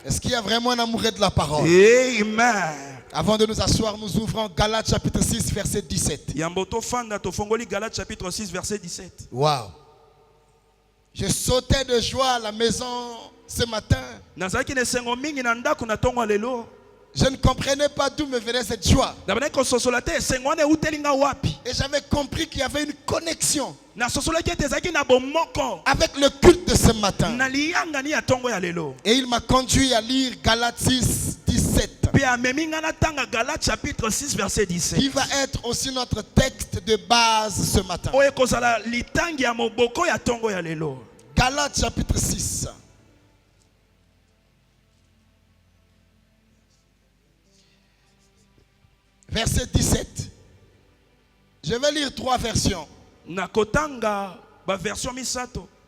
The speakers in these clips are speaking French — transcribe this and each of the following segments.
Est-ce qu'il y a vraiment un amoureux de la parole? Amen. Avant de nous asseoir, nous ouvrons Galates chapitre 6, verset 17. Yamboto fanda to fongoli Galates chapitre 6 verset 17. Waouh! Je sautais de joie à la maison ce matin. Nazaki ne sengo mingi na ndako na tongo lelo. Je ne comprenais pas d'où me venait cette joie. Et j'avais compris qu'il y avait une connexion avec le culte de ce matin. Et il m'a conduit à lire Galates 6, 17. Qui va être aussi notre texte de base ce matin. Galates chapitre 6. Verset 17. Je vais lire 3 versions.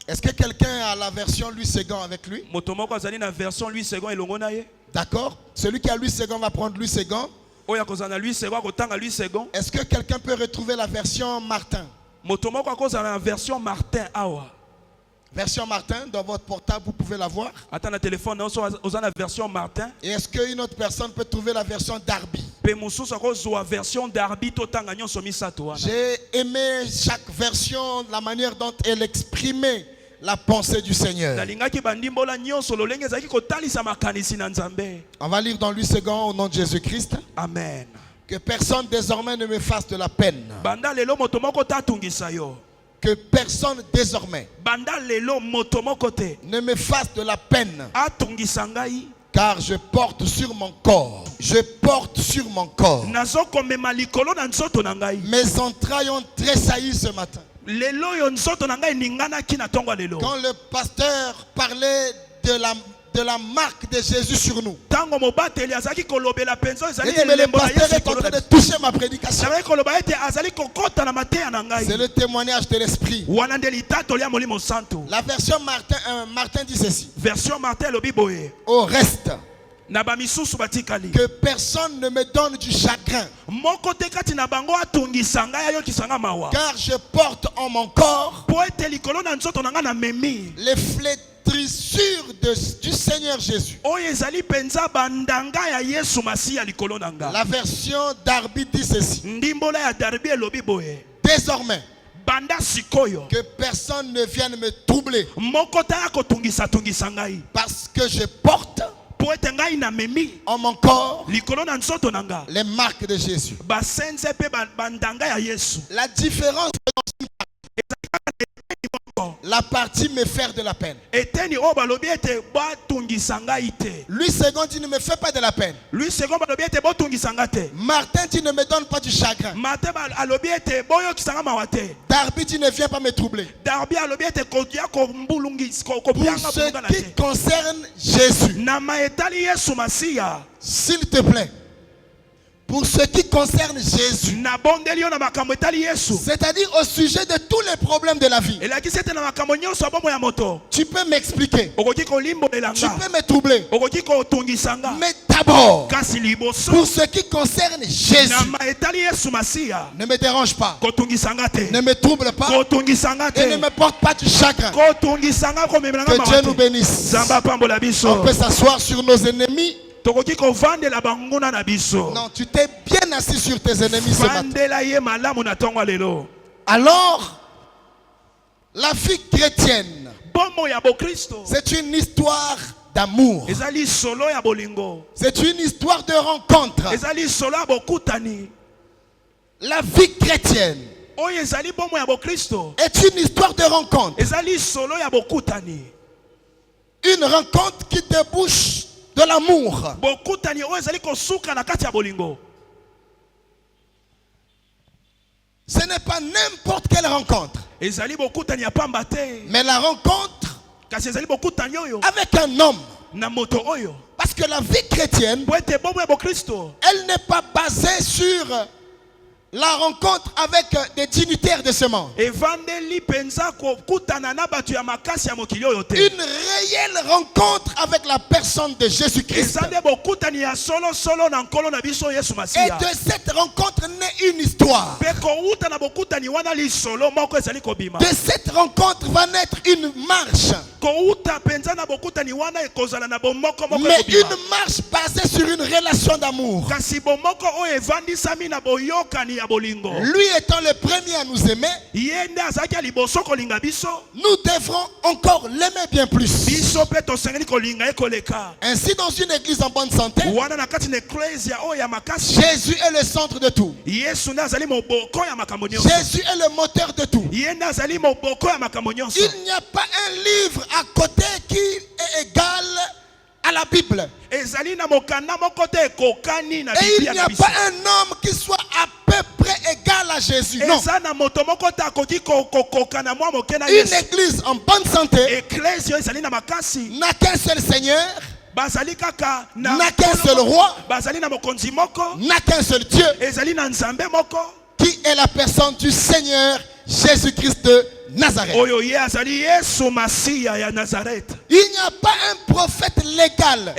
Est-ce que quelqu'un a la version Louis II avec lui? D'accord. Celui qui a Louis II va prendre Louis II. Est-ce que quelqu'un peut retrouver la version Martin? Version Martin, dans votre portable, vous pouvez la voir. Et est-ce qu'une autre personne peut trouver la version Darby? J'ai aimé chaque version, la manière dont elle exprimait la pensée du Seigneur. On va lire dans Louis II au nom de Jésus-Christ. Amen. Que personne désormais ne me fasse de la peine. Que personne désormais ne me fasse de la peine. Car je porte sur mon corps. Je porte sur mon corps. Mes entrailles ont tressailli ce matin. Quand le pasteur parlait de la marque de Jésus sur nous. Il dit, mais le pasteur est en train de toucher ma prédication. C'est le témoignage de l'esprit. La version Martin dit ceci. Version Martin au reste, que personne ne me donne du chagrin. Car je porte en mon corps les flétrissures du Seigneur Jésus. La version Darby dit ceci. Désormais, que personne ne vienne me troubler. Parce que je porte en mon corps les marques de Jésus. La différence la partie me faire de la peine. Lui second dit ne me fais pas de la peine. Martin dit ne me donne pas du chagrin. Darby dit ne viens pas me troubler. Pour ce qui concerne Jésus, s'il te plaît, pour ce qui concerne Jésus, c'est-à-dire au sujet de tous les problèmes de la vie, tu peux m'expliquer, tu peux me troubler, mais d'abord, pour ce qui concerne Jésus, ne me dérange pas, ne me trouble pas et ne me porte pas du chagrin. Que Dieu nous bénisse. On peut s'asseoir sur nos ennemis. Non, tu t'es bien assis sur tes ennemis ce matin. Alors, la vie chrétienne, c'est une histoire d'amour. C'est une histoire de rencontre. La vie chrétienne est une histoire de rencontre. Une rencontre qui débouche de l'amour. Ce n'est pas n'importe quelle rencontre, mais la rencontre avec un homme. Parce que la vie chrétienne, elle n'est pas basée sur la rencontre avec des dignitaires de ce monde. Une réelle rencontre avec la personne de Jésus-Christ. Et de cette rencontre naît une histoire. victoire. De cette rencontre va naître une marche. Mais une marche basée sur une relation d'amour. Lui étant le premier à nous aimer, nous devrons encore l'aimer bien plus. Ainsi, dans une église en bonne santé, Jésus est le centre de tout. Jésus est le moteur de tout. Il n'y a pas un livre à côté qui est égal à la Bible. Et il n'y a pas un homme qui soit à peu près égal à Jésus. Non. Une église en bonne santé n'a qu'un seul Seigneur, n'a qu'un seul roi, n'a qu'un seul Dieu, qui est la personne du Seigneur Jésus-Christ de Nazareth. Il n'y a pas un prophète légal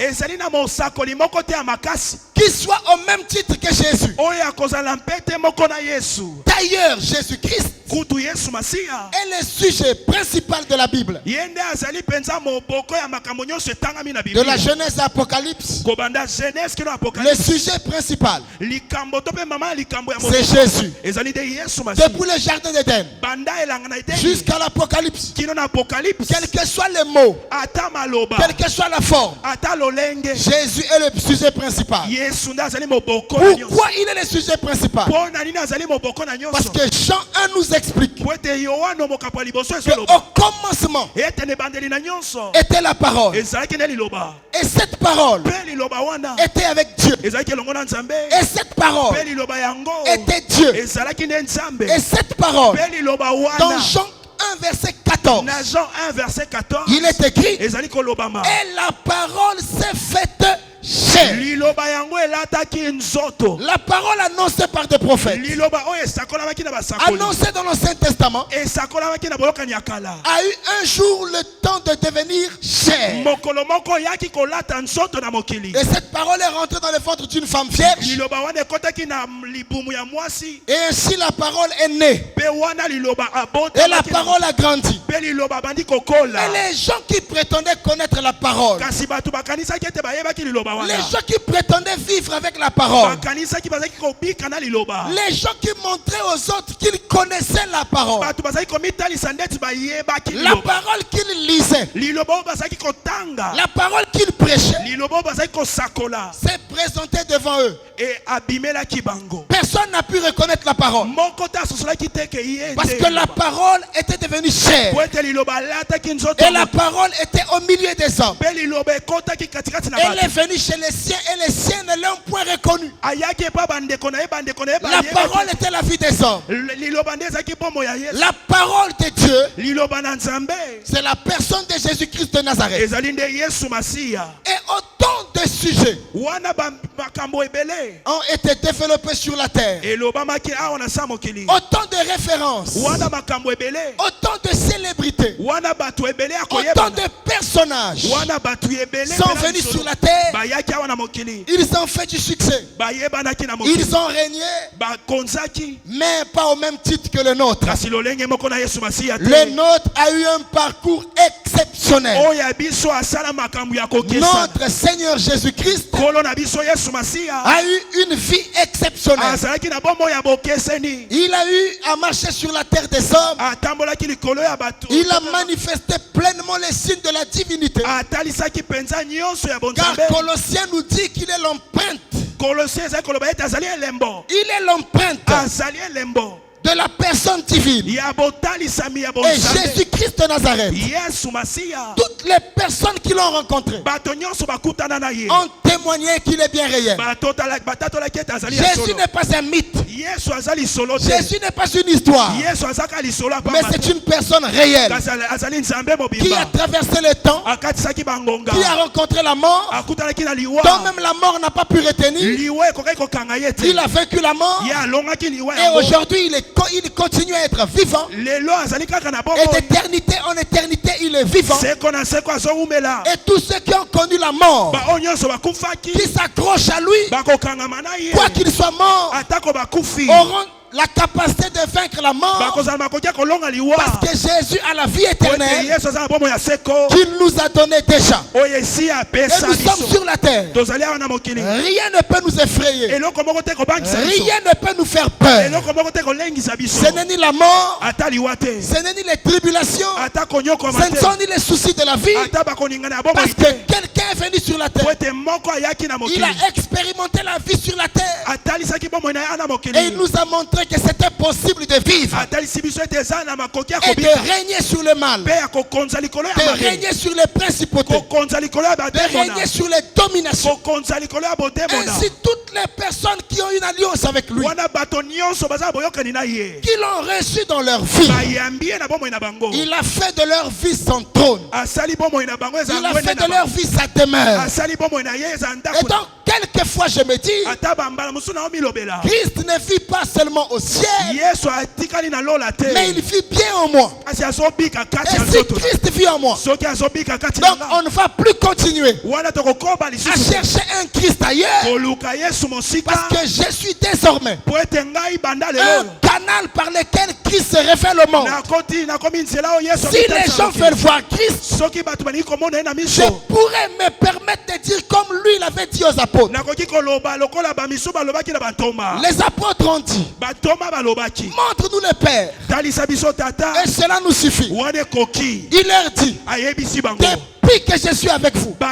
qui soit au même titre que Jésus. D'ailleurs, Jésus-Christ est le sujet principal de la Bible. De la Genèse à l'Apocalypse, le sujet principal, c'est Jésus. Depuis le jardin d'Éden jusqu'à l'Apocalypse, quel que soit le mot, quelle que soit la forme, Jésus est le sujet principal. Pourquoi il est le sujet principal? Parce que Jean 1 nous explique qu'au commencement était la parole, et cette parole était avec Dieu, et cette parole était Dieu, et cette parole, dans Jean 1 verset 14, il est écrit, et la parole s'est faite chair. La parole annoncée par des prophètes, annoncée dans l'Ancien Testament, a eu un jour le temps de devenir chair. Et cette parole est rentrée dans le ventre d'une femme vierge, et ainsi la parole est née, et la parole a grandi. Et les gens qui prétendaient connaître la parole, les gens qui prétendaient vivre avec la parole, les gens qui montraient aux autres qu'ils connaissaient la parole, la parole qu'ils lisaient, la parole qu'ils prêchaient, s'est présentée devant eux. Personne n'a pu reconnaître la parole, parce que la parole était devenue chair, et la parole était au milieu des hommes. Elle est venue chez les siens, et les siens ne l'ont point reconnu. La parole était la vie des hommes. La parole de Dieu, c'est la personne de Jésus-Christ de Nazareth. Et autant de sujets ont été développés sur la terre, autant de références, autant de célébrités, autant de personnages sont venus sur la terre. Ils ont fait du succès, ils ont régné, mais pas au même titre que le nôtre. Le nôtre a eu un parcours exceptionnel. Notre Seigneur Jésus-Christ a eu une vie exceptionnelle. Il a eu à marcher sur la terre des hommes. Il a manifesté pleinement les signes de la divinité. Car Colossiens nous dit qu'il est l'empreinte. Il est l'empreinte de la personne divine. Et Jésus-Christ de Nazareth, toutes les personnes qui l'ont rencontré ont témoigné qu'il est bien réel. Jésus n'est pas un mythe. Jésus n'est pas une histoire, mais c'est une personne réelle qui a traversé le temps, qui a rencontré la mort, dont même la mort n'a pas pu retenir. Il a vaincu la mort, et aujourd'hui il continue à être vivant, et d'éternité en éternité il est vivant. Et tous ceux qui ont connu la mort, qui s'accrochent à lui, quoi qu'il soit mort, auront la capacité de vaincre la mort. Parce que Jésus a la vie éternelle qu'il nous a donné déjà. Et nous sommes sur la terre. Rien ne peut nous effrayer. Rien ne peut nous faire peur. Ce n'est ni la mort, ce n'est ni les tribulations, ce ne sont ni les soucis de la vie. Parce que quelqu'un est venu sur la terre. Il a expérimenté la vie sur la terre. Et il nous a montré que c'était possible de vivre et de régner sur le mal, de régner sur les principautés, de régner sur les dominations. Ainsi, toutes les personnes qui ont une alliance avec lui, qui l'ont reçu dans leur vie, il a fait de leur vie son trône. Il a fait de leur vie sa demeure. Et donc, quelquefois je me dis, Christ ne vit pas seulement au ciel, mais il vit bien en moi. Et si Christ vit en moi, donc on ne va plus continuer à chercher un Christ ailleurs, parce que je suis désormais un canal par lequel Christ se révèle au monde. Si les gens veulent voir Christ, je pourrais me permettre de dire comme lui il avait dit aux apôtres. Les apôtres ont dit, montre-nous le Père et cela nous suffit. Il leur dit, depuis que je suis avec vous, et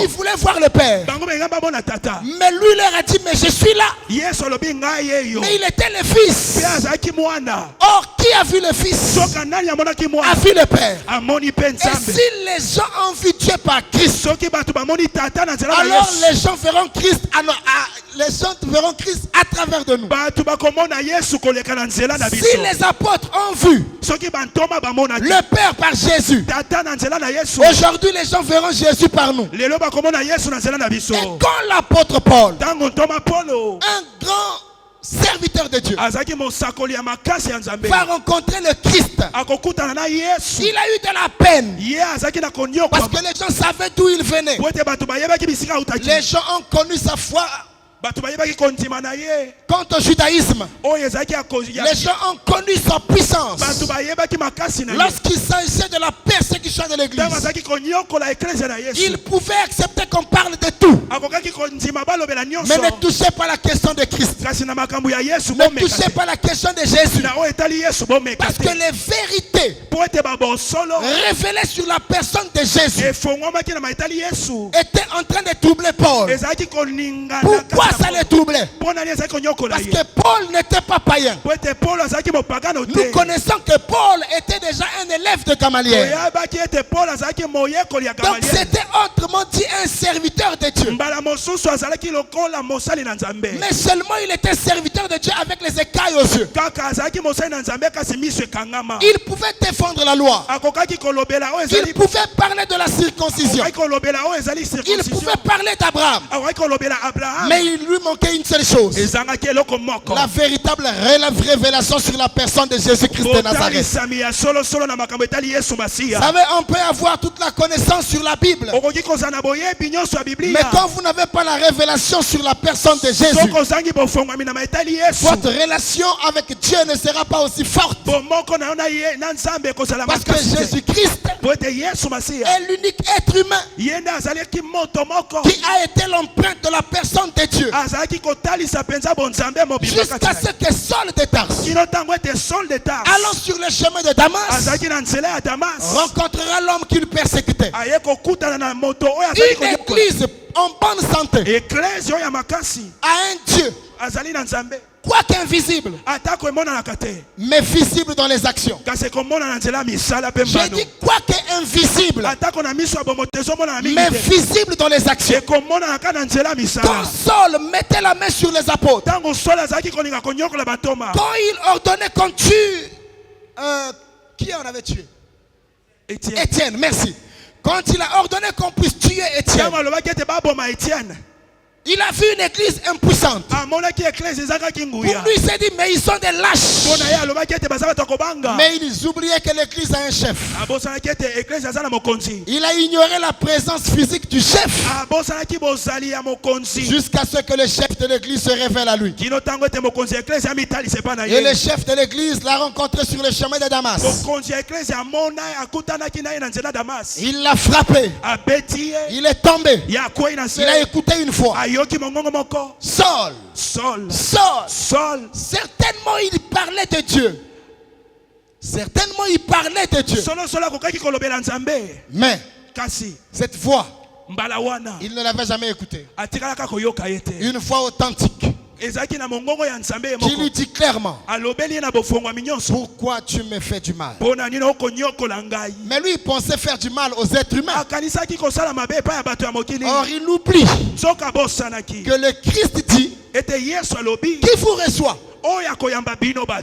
il voulait voir le Père, mais lui leur a dit, mais je suis là. Mais il était le Fils. Or, qui a vu le Fils a vu le Père. Et si les gens ont vu Dieu par Christ, alors les gens verront Christ à travers de nous. Si les apôtres ont vu le Père par Jésus, aujourd'hui les gens verront Jésus par nous. Et quand l'apôtre Paul, un grand serviteur de Dieu, va rencontrer le Christ, il a eu de la peine, parce que les gens savaient d'où il venait. Les gens ont connu sa foi. Quant au judaïsme, les gens ont connu sa puissance lorsqu'il s'agissait de la persécution de l'église. Ils pouvaient accepter qu'on parle de tout, mais ne touchez pas la question de Christ, ne touchez pas la question de Jésus, parce que les vérités révélées sur la personne de Jésus étaient en train de troubler Paul. Pourquoi ça les troublait? Parce que Paul n'était pas païen. Nous connaissons que Paul était déjà un élève de Gamaliel. Donc c'était autrement dit un serviteur de Dieu. Mais seulement il était serviteur de Dieu avec les écailles aux yeux. Il pouvait défendre la loi. Il pouvait parler de la circoncision. Il pouvait parler d'Abraham. Mais il lui manquait une seule chose, la véritable révélation sur la personne de Jésus-Christ de Nazareth. Vous savez, on peut avoir toute la connaissance sur la Bible, mais quand vous n'avez pas la révélation sur la personne de Jésus, votre relation avec Dieu ne sera pas aussi forte. Parce que Jésus-Christ est l'unique être humain qui a été l'empreinte de la personne de Dieu, jusqu'à ce que Saul de Tarse, allant sur le chemin de Damas, rencontrera l'homme qu'il persécutait. Une église en bonne santé a un Dieu, quoique invisible, mais visible dans les actions. J'ai dit quoique invisible, mais visible dans les actions. Quand Saul mettait la main sur les apôtres, quand il ordonnait qu'on tue, qui en avait tué? Étienne, merci. Quand il a ordonné qu'on puisse tuer Étienne, Il a vu une église impuissante. Pour lui, il s'est dit, mais ils sont des lâches. Mais ils oubliaient que l'église a un chef. Il a ignoré la présence physique du chef. Jusqu'à ce que le chef de l'église se révèle à lui. Et le chef de l'église l'a rencontré sur le chemin de Damas. Il l'a frappé. Il est tombé. Il a écouté une fois. Saul. Certainement il parlait de Dieu. Mais cette voix, il ne l'avait jamais écoutée. Une voix authentique qui lui dit clairement, pourquoi tu me fais du mal? Mais lui il pensait faire du mal aux êtres humains. Or il oublie que le Christ dit, qui vous reçoit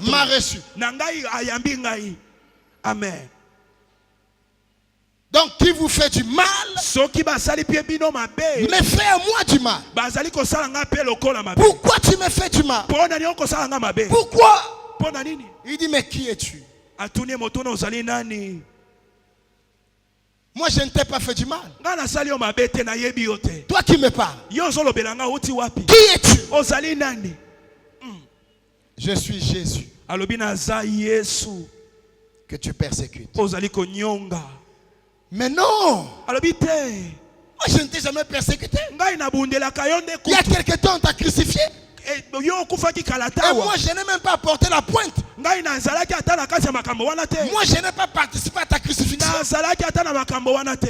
m'a reçu. Amen. Donc qui vous fait du mal me fait à moi du mal. Pourquoi tu me fais du mal? Pourquoi? Il dit, mais qui es-tu? Moi je ne t'ai pas fait du mal. Toi qui me parles, qui es-tu? Je suis Jésus que tu persécutes. Mais non, moi je ne t'ai jamais persécuté. Il y a quelque temps on t'a crucifié. Et moi je n'ai même pas porté la pointe. Moi je n'ai pas participé à ta crucifixion.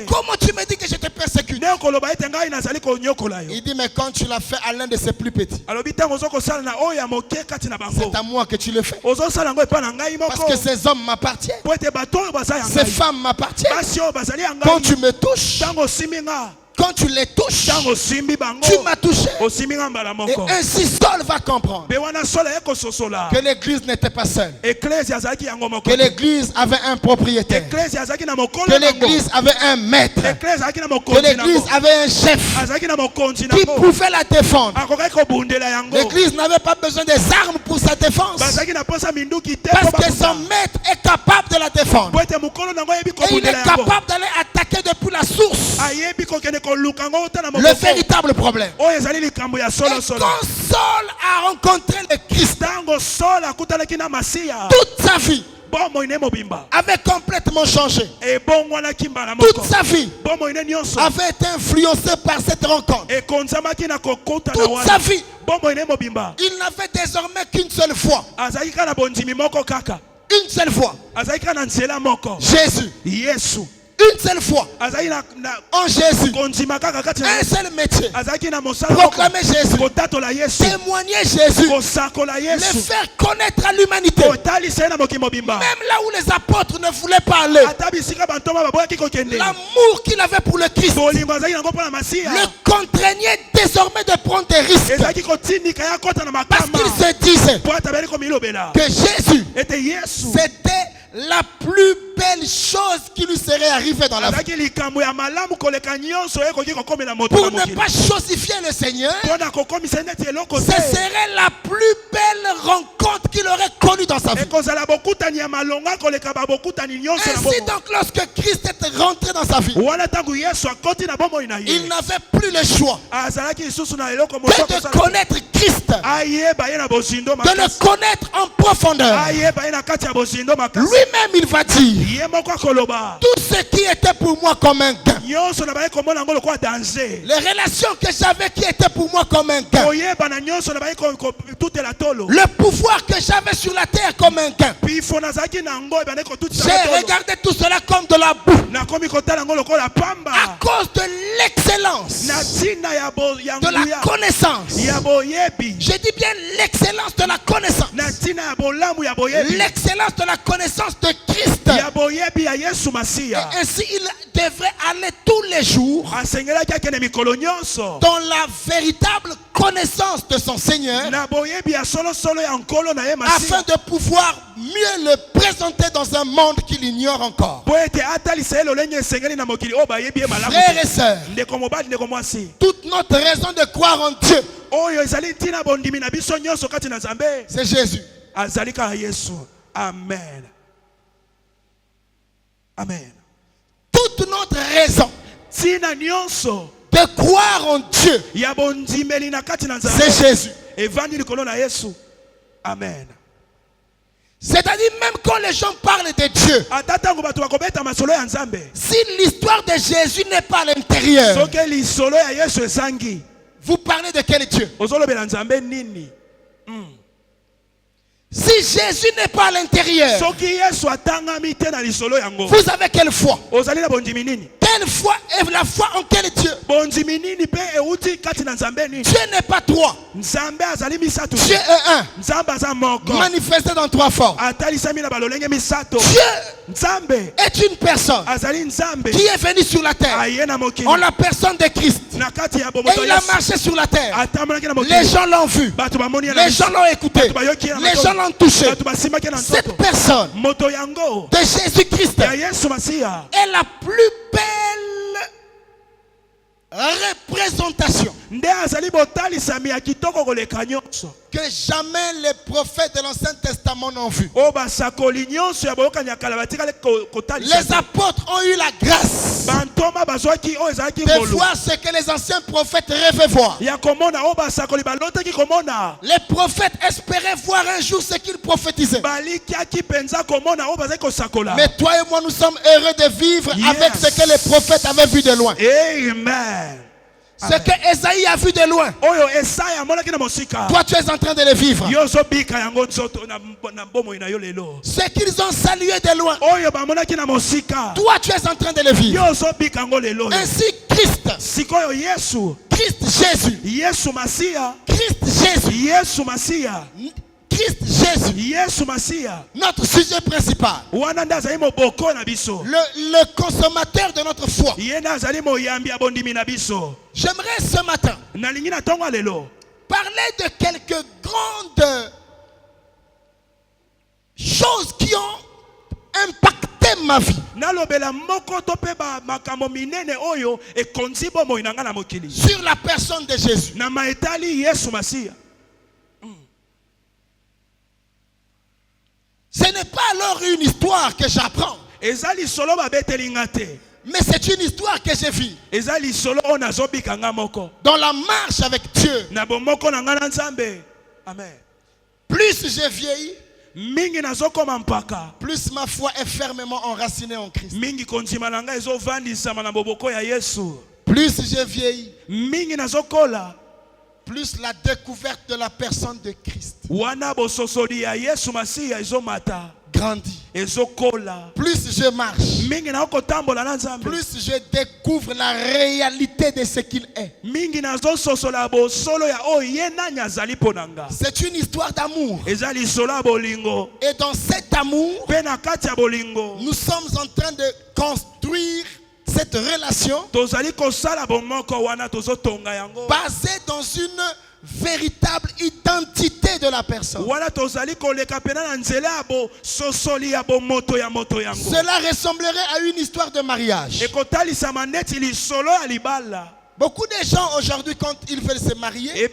Comment tu me dis que je te persécute? Il dit, mais quand tu l'as fait à l'un de ses plus petits, c'est à moi que tu le fais. Parce que ces hommes m'appartiennent. Ces femmes m'appartiennent. Quand tu me touches, quand tu les touches, tu m'as touché. Et ainsi Saul va comprendre que l'église n'était pas seule. Que l'église avait un propriétaire. Que l'église avait un maître. Que l'église avait un chef qui pouvait la défendre. L'église n'avait pas besoin des armes pour sa défense. Parce que son maître est capable de la défendre. Et il est capable d'aller attaquer depuis la source. Le véritable problème. Et quand Saul a rencontré le Christ, toute sa vie avait complètement changé. Toute sa vie avait été influencée par cette rencontre. Toute sa vie, il n'avait désormais qu'une seule foi. Une seule foi. Jésus. Une seule fois en Jésus, un seul métier, proclamer Jésus, témoigner Jésus, le faire connaître à l'humanité. Même là où les apôtres ne voulaient pas aller, l'amour qu'il avait pour le Christ le contraignait désormais de prendre des risques. Parce qu'il se disait que Jésus, c'était la plus belle chose qui lui serait arrivée dans la vie. Pour ne pas chosifier le Seigneur, ce serait la plus belle rencontre qu'il aurait connue dans sa vie. Ainsi donc, lorsque Christ est rentré dans sa vie, il n'avait plus le choix que de connaître Christ, de le connaître en profondeur. Lui-même il va dire, tout ce qui était pour moi comme un gain, les relations que j'avais qui étaient pour moi comme un gain, le pouvoir que j'avais sur la terre comme un gain, j'ai regardé tout cela comme de la boue à cause de l'excellence de la connaissance. Je dis bien l'excellence de la connaissance. L'excellence de la connaissance de Christ. ainsi il devrait aller tous les jours dans la véritable connaissance de son Seigneur afin de pouvoir mieux le présenter dans un monde qu'il ignore encore. Frères et sœurs, toute notre raison de croire en Dieu, c'est Jésus. Amen. Amen. Toute notre raison de croire en Dieu, c'est Jésus. Amen. C'est-à-dire même quand les gens parlent de Dieu, si l'histoire de Jésus n'est pas à l'intérieur, vous parlez de quel Dieu? Si Jésus n'est pas à l'intérieur, vous avez quelle foi? Quelle foi est la foi en quel Dieu? Dieu n'est pas trois. Dieu est un. Manifesté dans trois formes. Dieu est une personne qui est venue sur la terre en la personne de Christ. Et il a marché sur la terre. Les gens l'ont vu. Les gens l'ont écouté. Les gens l'ont touché. Cette personne de Jésus-Christ est la plus belle représentation que jamais les prophètes de l'Ancien Testament n'ont vu. Les apôtres ont eu la grâce de voir ce que les anciens prophètes rêvaient voir. Les prophètes espéraient voir un jour ce qu'ils prophétisaient. Mais toi et moi, nous sommes heureux de vivre avec ce que les prophètes avaient vu de loin. Amen. Ce que Esaïe a vu de loin, toi tu es en train de le vivre. Ce qu'ils ont salué de loin, toi tu es en train de le vivre. Ainsi Christ Jésus, notre sujet principal, le consommateur de notre foi. J'aimerais ce matin parler de quelques grandes choses qui ont impacté ma vie sur la personne de Jésus. Ce n'est pas alors une histoire que j'apprends, mais c'est une histoire que j'ai vue dans la marche avec Dieu. Plus j'ai vieilli, plus ma foi est fermement enracinée en Christ. Plus j'ai vieilli, plus la découverte de la personne de Christ grandit. Plus je marche, plus je découvre la réalité de ce qu'il est. C'est une histoire d'amour. Et dans cet amour, nous sommes en train de construire cette relation basée dans une véritable identité de la personne. Cela ressemblerait à une histoire de mariage. Beaucoup de gens aujourd'hui, quand ils veulent se marier,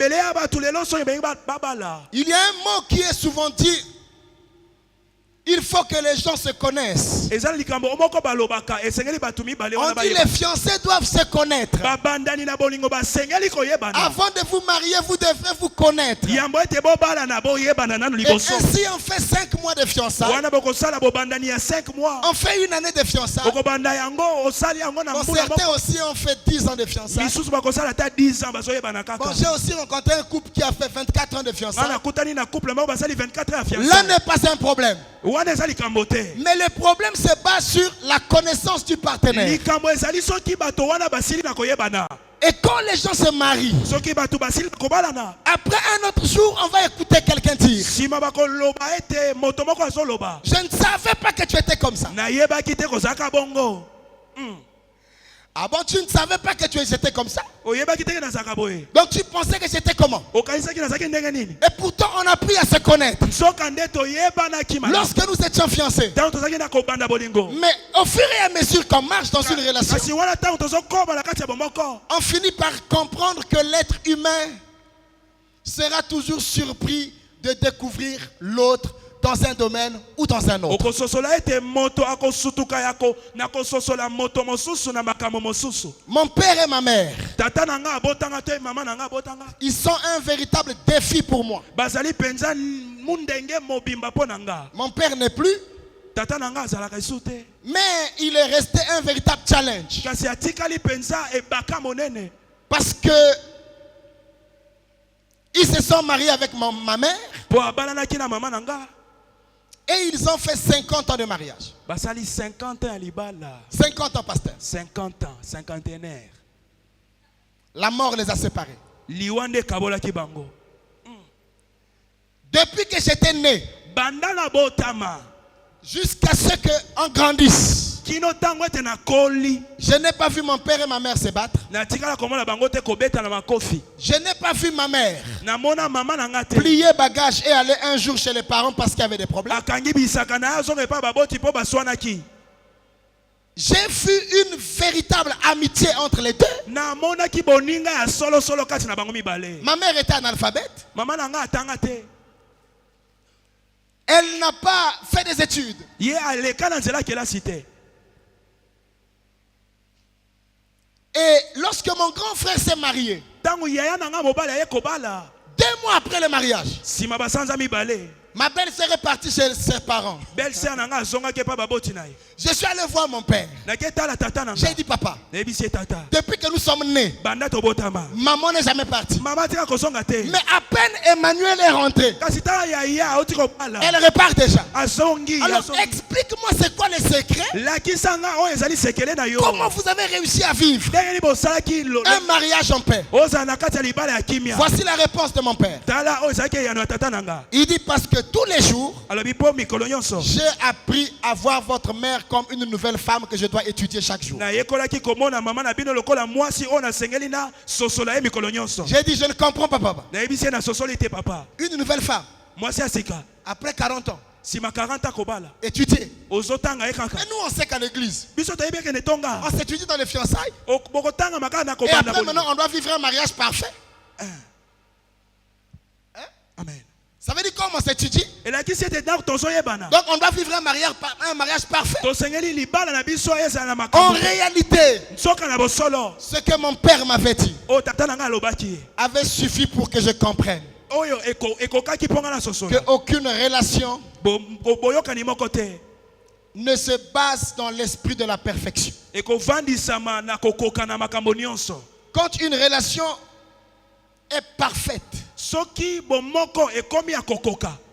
il y a un mot qui est souvent dit: il faut que les gens se connaissent. On dit les fiancés doivent se connaître. Avant de vous marier, vous devez vous connaître. Et ainsi on fait 5 mois de fiançailles. On fait une année de fiançailles. Pour certains aussi on fait 10 ans de fiançailles. Bon, j'ai aussi rencontré un couple qui a fait 24 ans de fiançailles. Là n'est pas un problème. Mais le problème se base sur la connaissance du partenaire. Et quand les gens se marient, après un autre jour, on va écouter quelqu'un dire: je ne savais pas que tu étais comme ça. Ah bon, tu ne savais pas que tu étais comme ça? Donc tu pensais que c'était comment? Et pourtant on a appris à se connaître lorsque nous étions fiancés. Mais au fur et à mesure qu'on marche dans une relation, on finit par comprendre que l'être humain sera toujours surpris de découvrir l'autre dans un domaine ou dans un autre. Mon père et ma mère, ils sont un véritable défi pour moi. Mon père n'est plus, mais il est resté un véritable challenge. Parce que ils se sont mariés avec ma mère. Et ils ont fait 50 ans de mariage. 50 ans, pasteur. 50 ans, 51 heures. La mort les a séparés. Depuis que j'étais né, jusqu'à ce qu'on grandisse, je n'ai pas vu mon père et ma mère se battre. Je n'ai pas vu ma mère plier bagage et aller un jour chez les parents parce qu'il y avait des problèmes. J'ai vu une véritable amitié entre les deux. Ma mère était analphabète. Elle n'a pas fait des études. Et lorsque mon grand frère s'est marié, 2 mois après le mariage, ma belle-sœur est partie chez ses parents. Je suis allé voir mon père. J'ai dit: papa, depuis que nous sommes nés, maman n'est jamais partie. Mais à peine Emmanuel est rentré, elle repart déjà. Alors explique-moi, c'est quoi les secrets? Comment vous avez réussi à vivre un mariage en paix? Voici la réponse de mon père. Il dit: parce que tous les jours, j'ai appris à voir votre mère comme une nouvelle femme que je dois étudier chaque jour. J'ai dit: je ne comprends pas, papa. Une nouvelle femme après 40 ans, étudier. Mais nous on sait qu'à l'église, on s'étudie dans les fiançailles. Et après maintenant on doit vivre un mariage parfait. Amen. Ça veut dire comment on s'étudie? Donc on doit vivre un mariage parfait. En réalité, ce que mon père m'avait dit avait suffi pour que je comprenne qu'aucune relation ne se base dans l'esprit de la perfection. Quand une relation est parfaite,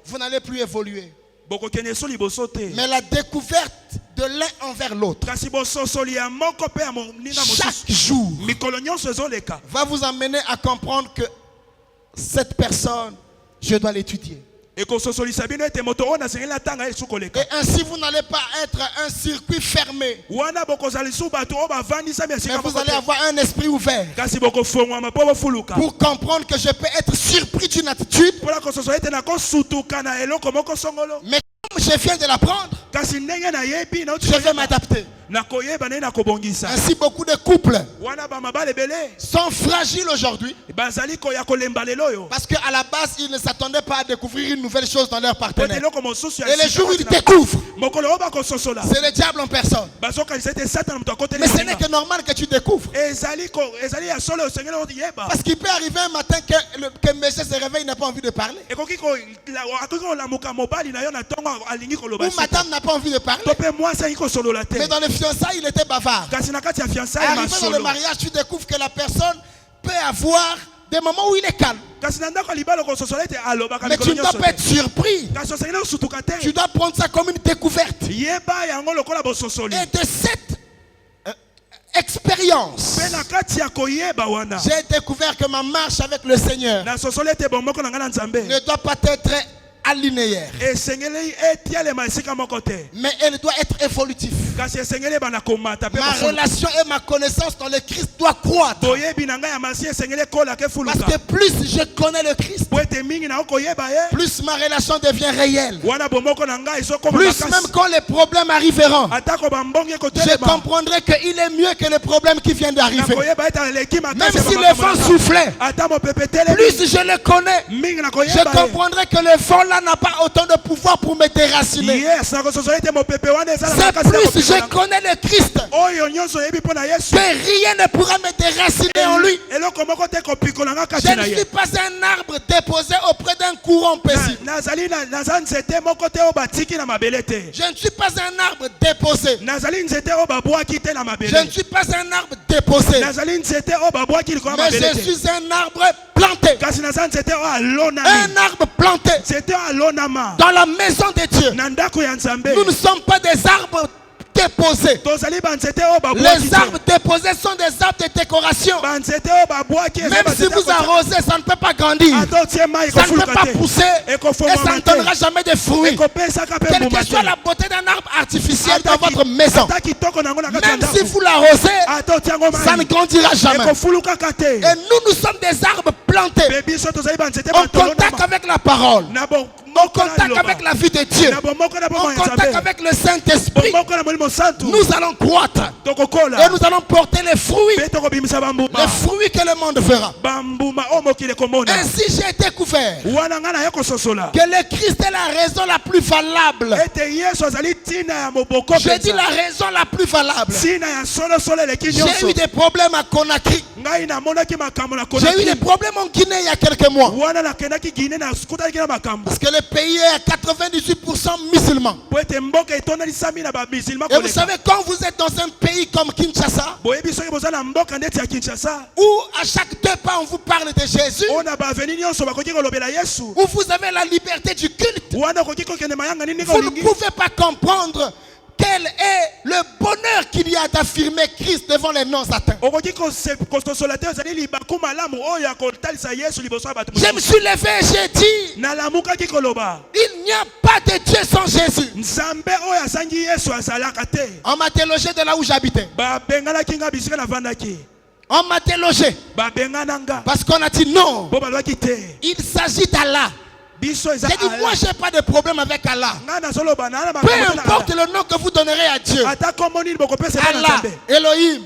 vous n'allez plus évoluer. Mais la découverte de l'un envers l'autre chaque jour va vous amener à comprendre que cette personne, je dois l'étudier. Et ainsi vous n'allez pas être un circuit fermé, mais vous allez avoir un esprit ouvert pour comprendre que je peux être surpris d'une attitude, mais comme je viens de l'apprendre, je vais m'adapter. Ainsi beaucoup de couples sont fragiles aujourd'hui parce qu'à la base ils ne s'attendaient pas à découvrir une nouvelle chose dans leur partenaire. Et le jour où ils découvrent, c'est le diable en personne. Mais ce n'est que normal que tu découvres. Parce qu'il peut arriver un matin que monsieur se réveille, il n'a pas envie de parler. Ou madame n'a pas envie de parler. Mais dans les fiançailles, il était bavard. Arrivé dans le mariage, tu découvres que la personne peut avoir des moments où il est calme. Mais tu ne dois pas être surpris. Tu dois prendre ça comme une découverte. Et de cette expérience, j'ai découvert que ma marche avec le Seigneur ne doit pas être alinéaire, mais elle doit être évolutive. Ma relation et ma connaissance dans le Christ doit croître. Parce que plus je connais le Christ, plus ma relation devient réelle. Plus même quand les problèmes arriveront, je comprendrai qu'il est mieux que les problèmes qui viennent d'arriver. Même si le vent soufflait, plus je le connais, je comprendrai que le vent là n'a pas autant de pouvoir pour me déraciner. C'est plus je connais le Christ que rien ne pourra me déraciner en lui. Je ne suis pas un arbre déposé auprès d'un courant paisible. Je ne suis pas un arbre déposé. Je ne suis pas un arbre déposé. Mais je suis un arbre planté. Un arbre planté dans la maison de Dieu. Nous ne sommes pas des arbres déposés. Les arbres déposés sont des arbres de décoration. Même si vous arrosez, ça ne peut pas grandir. Ça ne peut pas pousser. Et ça ne donnera jamais de fruits. Quelle que soit la beauté d'un arbre artificiel dans votre maison, même si vous l'arrosez, ça ne grandira jamais. Et nous sommes des arbres plantés en contact avec la parole, en contact avec la vie de Dieu, en contact avec le Saint-Esprit. Nous allons croître et nous allons porter les fruits que le monde verra. Ainsi j'ai découvert que le Christ est la raison la plus valable. Je dis la raison la plus valable. J'ai eu des problèmes à Conakry. J'ai eu des problèmes en Guinée il y a quelques mois. Parce que le pays est à 98% musulman. Et vous savez, quand vous êtes dans un pays comme Kinshasa, où à chaque 2 pas on vous parle de Jésus, où vous avez la liberté du culte, vous ne pouvez pas comprendre quel est le bonheur qu'il y a d'affirmer Christ devant les non-atteints. Je me suis levé et j'ai dit, il n'y a pas de Dieu sans Jésus. On m'a délogé de là où j'habitais. On m'a délogé parce qu'on a dit non, il s'agit d'Allah. J'ai dit, moi j'ai pas de problème avec Allah. Peu importe le nom que vous donnerez à Dieu, Allah, Elohim,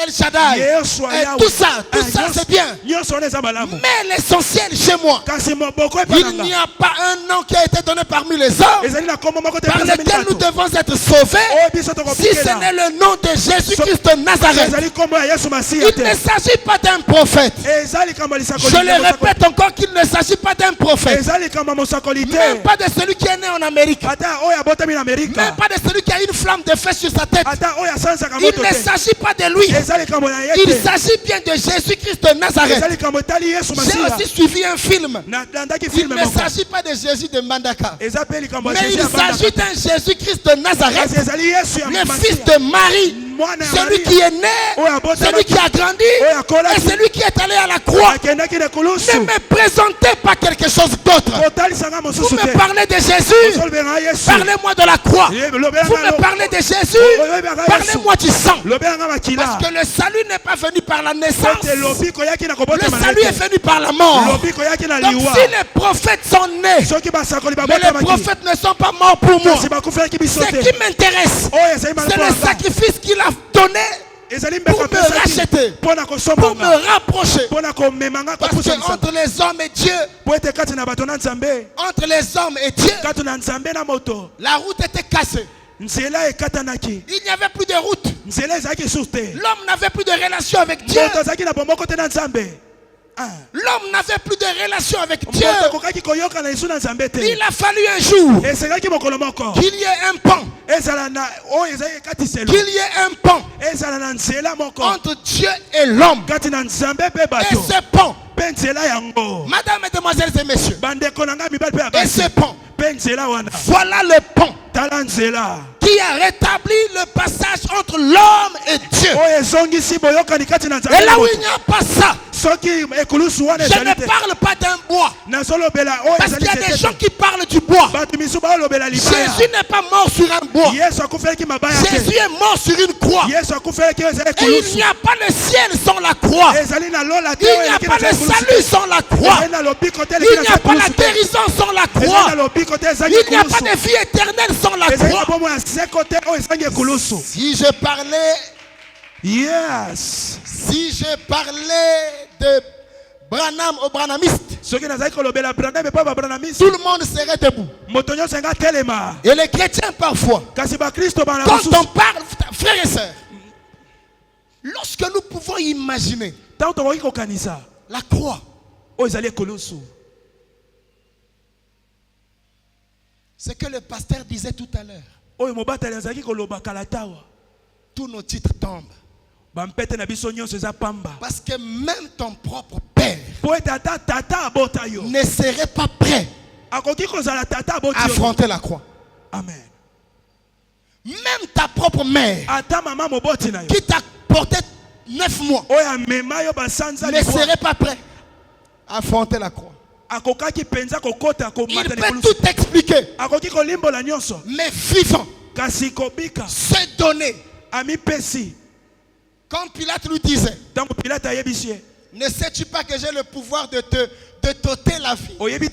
El Shaddai, tout ça c'est bien. Mais l'essentiel chez moi, il n'y a pas un nom qui a été donné parmi les hommes par lequel nous devons être sauvés, si ce n'est le nom de Jésus-Christ de Nazareth. Il ne s'agit pas d'un prophète. Je le répète encore qu'il ne s'agit pas d'un prophète. Même pas de celui qui est né en Amérique. Même pas de celui qui a une flamme de feu sur sa tête. Il ne s'agit pas de lui. Il s'agit bien de Jésus-Christ de Nazareth. J'ai aussi suivi un film. Il ne s'agit pas de Jésus de Mandaka, mais il s'agit d'un Jésus-Christ de Nazareth, le fils de Marie, celui qui est né, celui qui a grandi et celui qui est allé à la croix. Ne me présentez pas quelque chose d'autre. Vous me parlez de Jésus, parlez-moi de la croix. Vous me parlez de Jésus, parlez-moi du sang. Parce que le salut n'est pas venu par la naissance, le salut est venu par la mort. Donc si les prophètes sont nés, mais les prophètes ne sont pas morts pour moi, ce qui m'intéresse, c'est le sacrifice qu'il a donné pour me racheter, pour me rapprocher. Parce que entre les hommes et Dieu, la route était cassée. Il n'y avait plus de route. L'homme n'avait plus de relation avec Dieu. L'homme n'avait plus de relation avec Dieu. Il a fallu un jour qu'il y ait un pont. Qu'il y ait un pont entre Dieu et l'homme. Et ce pont, madame, mesdemoiselles et messieurs, et ce pont Voilà le pont qui a rétabli le passage entre l'homme et Dieu. Et là où il n'y a pas ça, je ne parle pas d'un bois. Parce qu'il y a des gens qui parlent du bois. Jésus n'est pas mort sur un bois. Jésus est mort sur une croix. Et il n'y a pas le ciel sans la croix. Il n'y a pas le salut sans la croix. Il n'y a pas la guérison sans la croix. Il n'y a pas de vie éternelle sans la croix. Si je parlais, si je parlais de Branham au Branhamiste, tout le monde serait debout. Et les chrétiens parfois, quand on parle, frères et sœurs, lorsque nous pouvons imaginer la croix, ce que le pasteur disait tout à l'heure, tous nos titres tombent. Parce que même ton propre père ne serait pas prêt à affronter la croix. Amen. Même ta propre mère qui t'a porté 9 mois ne serait pas prêt à affronter la croix. Il peut tout expliquer, mais vivant, se donner. Comme Pilate lui disait, ne sais-tu pas que j'ai le pouvoir de t'ôter la vie et de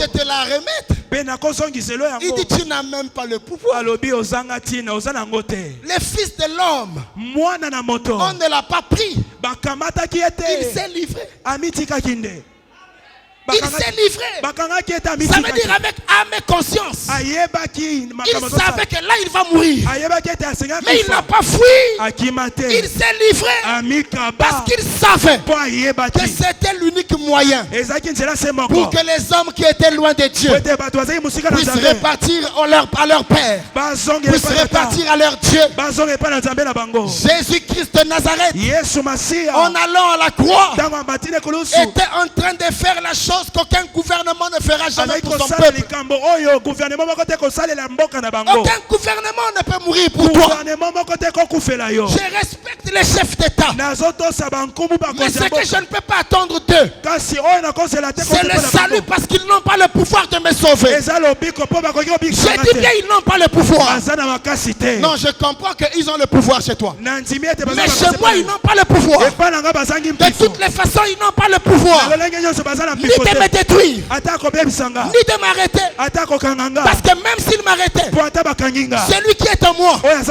te la remettre? Il dit, tu n'as même pas le pouvoir. Le Fils de l'homme, on ne l'a pas pris. Il s'est livré. Il s'est livré. Ça veut dire avec âme et conscience. Il savait que là il va mourir. Mais il n'a pas fui. Il s'est livré. Parce qu'il savait que c'était l'unique moyen pour que les hommes qui étaient loin de Dieu puissent repartir à leur Père, puissent repartir à leur Dieu. Jésus-Christ de Nazareth, en allant à la croix, était en train de faire la chose qu'aucun gouvernement ne fera jamais pour son peuple. Aucun gouvernement ne peut mourir pour toi. Je respecte les chefs d'État, mais ce que je ne peux pas attendre d'eux, c'est le salut, parce qu'ils n'ont pas le pouvoir de me sauver. Je dis bien, ils n'ont pas le pouvoir. Non, je comprends qu'ils ont le pouvoir chez toi, mais chez moi ils n'ont pas le pouvoir. De toutes les façons, ils n'ont pas le pouvoir ni de me détruire, ni de m'arrêter. Parce que même s'il m'arrêtait, celui qui est en moi est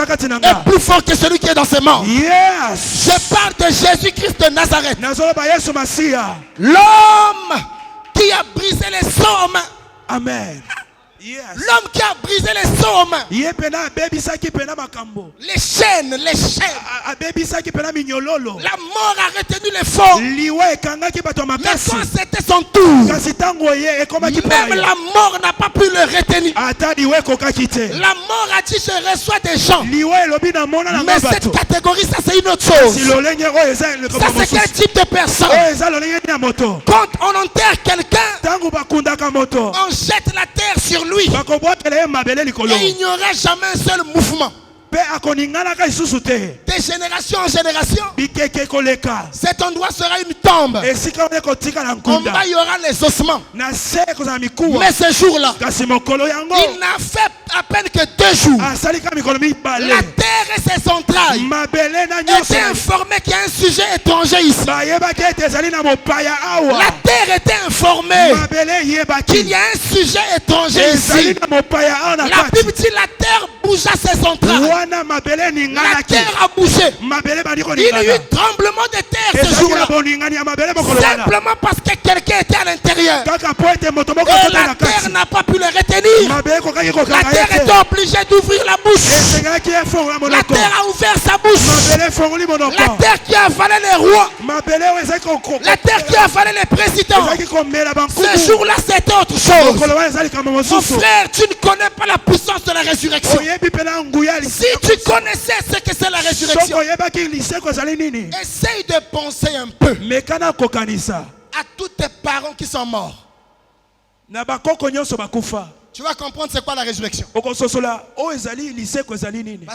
plus fort que celui qui est dans ses membres. Je parle de Jésus-Christ de Nazareth, l'homme qui a brisé les sceaux en main. Amen. L'homme qui a brisé les sceaux en main, les chaînes, la mort a retenu les forts. Mais quand c'était son tour, même la mort n'a pas pu le retenir. La mort a dit, je reçois des gens, mais cette catégorie, ça c'est une autre chose. Ça c'est quel type de personne? Quand on enterre quelqu'un, on jette la terre sur lui, et il n'y aura jamais un seul mouvement. De génération en génération, cet endroit sera une tombe. En bas il y aura les ossements. Mais ce jour-là, il n'a fait à peine que 2 jours. La terre et ses entrailles étaient informées qu'il y a un sujet étranger ici. La terre était informée qu'il y a un sujet étranger ici. La Bible dit la terre bougea ses entrailles. La terre a bougé. Il y a eu tremblement de terre ce jour-là, simplement parce que quelqu'un était à l'intérieur. Et la terre n'a pas pu le retenir. La terre était obligée d'ouvrir la bouche. La terre a ouvert sa bouche. La terre qui a avalé les rois, la terre qui a avalé les présidents. Ce jour-là c'était autre chose. Mon frère, tu ne connais pas la puissance de la résurrection. Si tu connaissais ce que c'est la résurrection, essaye de penser un peu à tous tes parents qui sont morts. Tu vas comprendre c'est quoi la résurrection. Parce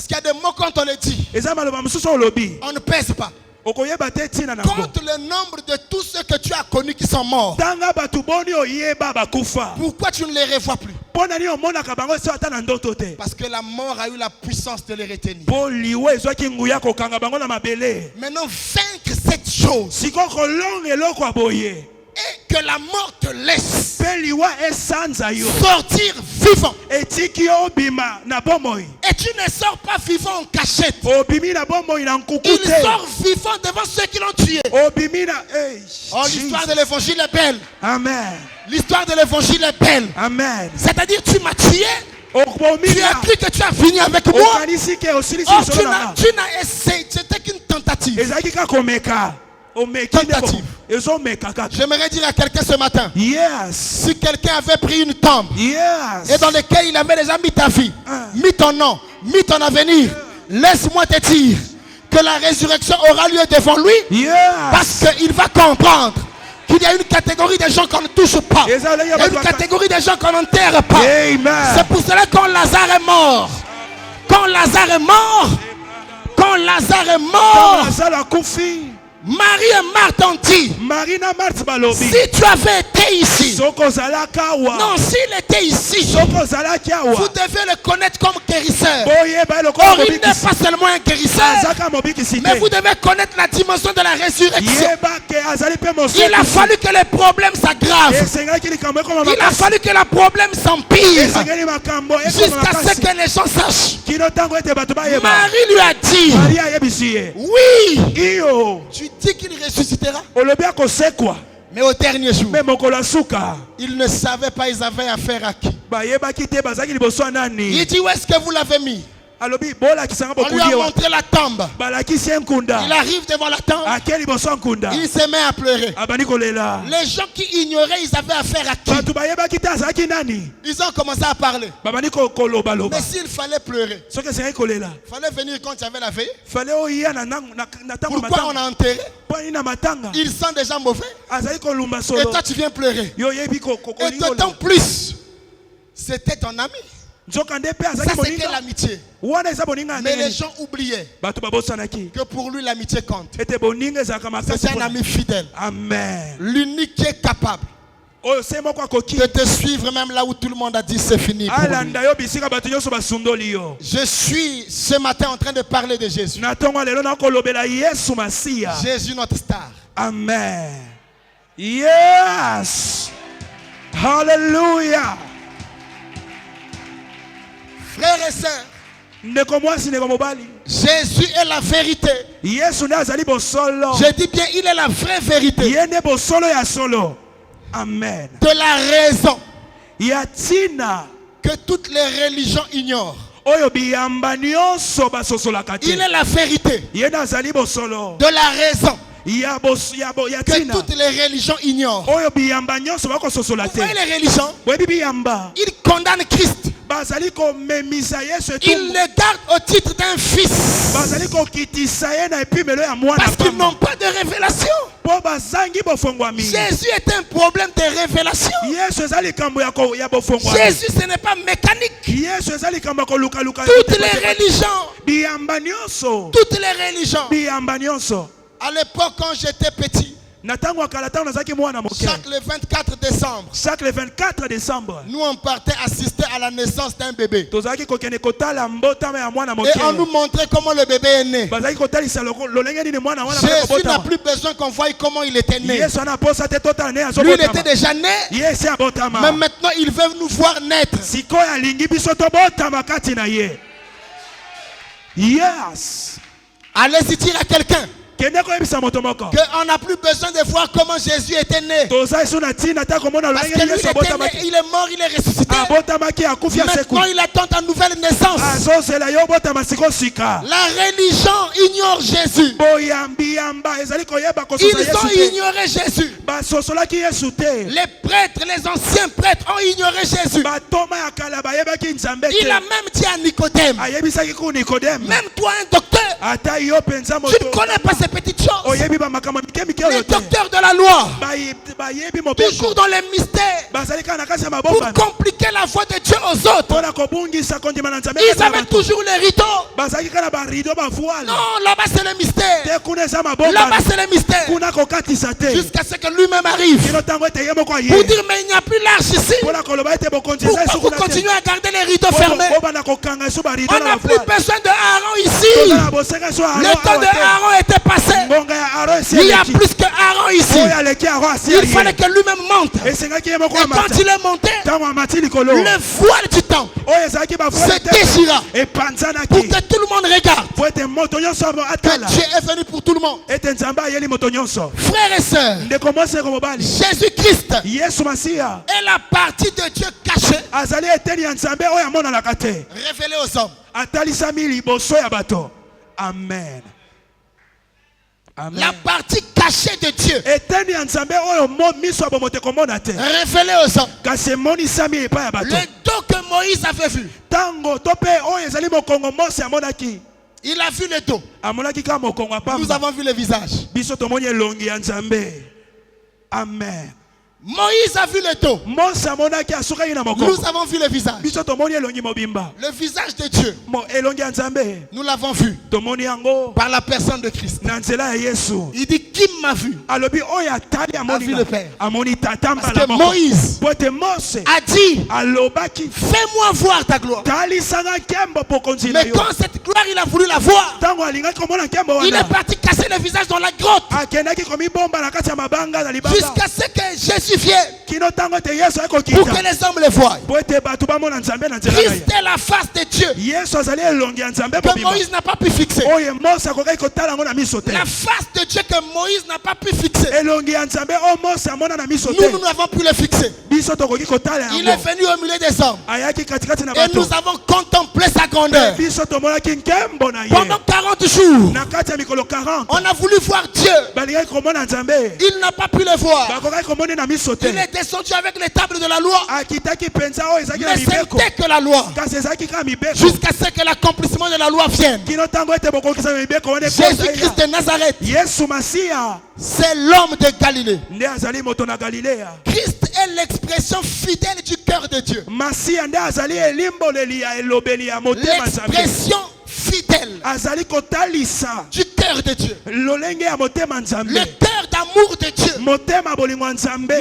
qu'il y a des mots quand on les dit, on ne pèse pas. Compte le nombre de tous ceux que tu as connus qui sont morts. Pourquoi tu ne les revois plus? Parce que la mort a eu la puissance de les retenir. Maintenant, vaincre cette chose et que la mort te laisse sortir vivant. Et tu ne sors pas vivant en cachette. Il sort vivant devant ceux qui l'ont tué. Oh, l'histoire de l'évangile est belle. Amen. L'histoire de l'évangile est belle. Amen. C'est-à-dire tu m'as tué. Tu as cru que tu as fini avec moi. Oh, tu n'as essayé. C'était qu'une tentative. J'aimerais dire à quelqu'un ce matin, si quelqu'un avait pris une tombe et dans laquelle il avait déjà mis ta vie, mis ton nom, mis ton avenir, laisse-moi te dire que la résurrection aura lieu devant lui, parce qu'il va comprendre qu'il y a une catégorie de gens qu'on ne touche pas, il y a une catégorie de gens qu'on n'enterre pas. C'est pour cela que quand Lazare est mort, Marie et Marthe ont dit, si tu avais été ici, non, s'il était ici, vous devez le connaître comme guérisseur. Or, il n'est pas seulement un guérisseur, mais vous devez connaître la dimension de la résurrection. Il a fallu que les problèmes s'aggravent. Il a fallu que le problème s'empire jusqu'à ce que les gens sachent. Marie lui a dit, oui, tu dis qu'il ressuscitera. Mais au dernier jour, ils ne savaient pas, ils avaient affaire à qui. Il dit, où est-ce que vous l'avez mis? On lui a montré la tombe. Il arrive devant la tombe. Il se met à pleurer. Les gens qui ignoraient, ils avaient affaire à qui? Ils ont commencé à parler. Mais s'il fallait pleurer, il fallait venir quand il y avait la veille. Pourquoi on a enterré? Il sent déjà mauvais. Et toi tu viens pleurer. Et d'autant plus, c'était ton ami. Ça c'était l'amitié. Mais les gens oubliaient que pour lui l'amitié compte. C'est un ami fidèle. Amen. L'unique qui est capable de te suivre même là où tout le monde a dit c'est fini pour lui. Je suis ce matin en train de parler de Jésus. Jésus notre star. Amen. Yes. Hallelujah. Frères et sœurs, Jésus est la vérité. Je dis bien, il est la vraie vérité. Amen. De la raison que toutes les religions ignorent. Il est la vérité. De la raison que toutes les religions ignorent. Vous voyez les religions, ils condamnent Christ. Ils le gardent au titre d'un fils. Parce qu'ils n'ont pas de révélation. Jésus est un problème de révélation. Jésus, ce n'est pas mécanique. Toutes les religions. À l'époque, quand j'étais petit, chaque le 24 décembre, nous on partait assister à la naissance d'un bébé. Et on nous montrait comment le bébé est né. Jésus n'a plus besoin qu'on voie comment il était né. Lui, il était déjà né. Mais maintenant, il veut nous voir naître. Yes. Allez-y dire à quelqu'un qu'on n'a plus besoin de voir comment Jésus était né. Parce que lui était né, il est mort, il est ressuscité. Maintenant il attend un nouvel naissance. La religion ignore Jésus. Ils ont ignoré Jésus. Les prêtres, les anciens prêtres ont ignoré Jésus. Il a même dit à Nicodème, même toi un docteur, tu ne connais pas ces petites choses. Les docteurs de la loi, toujours dans les mystères, pour compliquer la foi de Dieu aux autres. Ils avaient toujours les rideaux. Non, là-bas c'est le mystère. Là-bas c'est le mystère. Jusqu'à ce que lui-même arrive pour dire mais il n'y a plus l'arche ici. Pourquoi vous continuez à garder les rideaux fermés? On n'a plus besoin de Aaron ici. Le temps de Aaron était passé. Il y a plus que Aaron ici. Il fallait que lui-même monte. Et quand il est monté, le voile du temple se déchira pour que tout le monde regarde que Dieu est venu pour tout le monde. Frères et sœurs, Jésus-Christ est la partie de Dieu cachée, révélée aux hommes. Amen. Amen. La partie cachée de Dieu révélée aux hommes. Le dos que Moïse avait vu, il a vu le dos. Nous avons vu le visage. Amen. Moïse a vu le dos. Nous avons vu le visage. Le visage de Dieu, nous l'avons vu par la personne de Christ. Il dit qui m'a vu a vu le Père. Parce que Moïse a dit fais-moi voir ta gloire. Mais quand cette gloire il a voulu la voir, il est parti casser le visage dans la grotte jusqu'à ce que Jésus vienne pour que les hommes le voient. Christ est la face de Dieu que Moïse n'a pas pu fixer. La face de Dieu que Moïse n'a pas pu fixer, nous n'avons pu le fixer. Il est venu au milieu des hommes et nous avons contemplé sa grandeur pendant 40 jours. On a voulu voir Dieu, il n'a pas pu le voir. Il est descendu avec les tables de la loi, mais c'était que la loi jusqu'à ce que l'accomplissement de la loi vienne. Jésus-Christ de Nazareth, c'est l'homme de Galilée. Christ est l'expression fidèle du cœur de Dieu. L'expression fidèle du cœur de Dieu. Le cœur d'amour de Dieu. Nous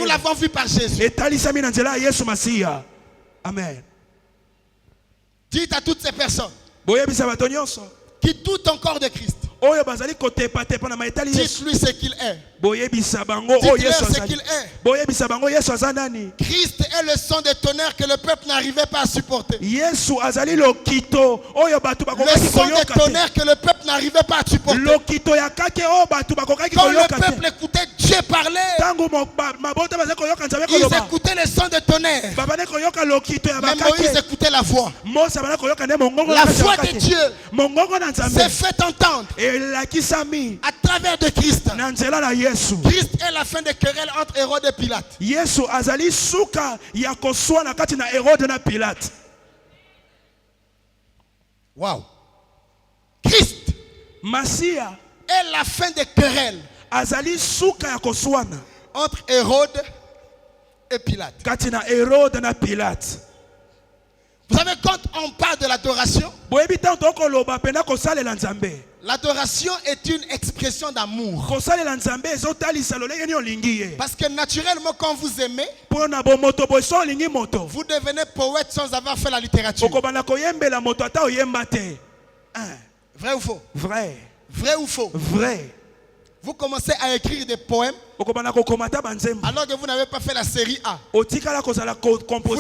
l'avons vu par Jésus. Amen. Dites à toutes ces personnes qui doutent encore de Christ, dites-lui ce qu'il est. Dites-leur ce qu'il est. Christ est le son de tonnerre que le peuple n'arrivait pas à supporter. Le son de tonnerre que le peuple n'arrivait pas à supporter. Quand le peuple écoutait Dieu parler, ils écoutaient le son de tonnerre. Mais Moïse écoutait la voix. La voix de Dieu s'est fait entendre à travers de Christ. Christ est la fin des querelles entre Hérode et Pilate. Wow. Christ est la fin des querelles entre Hérode et Pilate. Vous savez, quand on parle de l'adoration, l'adoration est une expression d'amour. Parce que naturellement, quand vous aimez, vous devenez poète sans avoir fait la littérature. Vrai ou faux? Vrai. Vrai ou faux? Vrai. Vous commencez à écrire des poèmes alors que vous n'avez pas fait la série A. Vous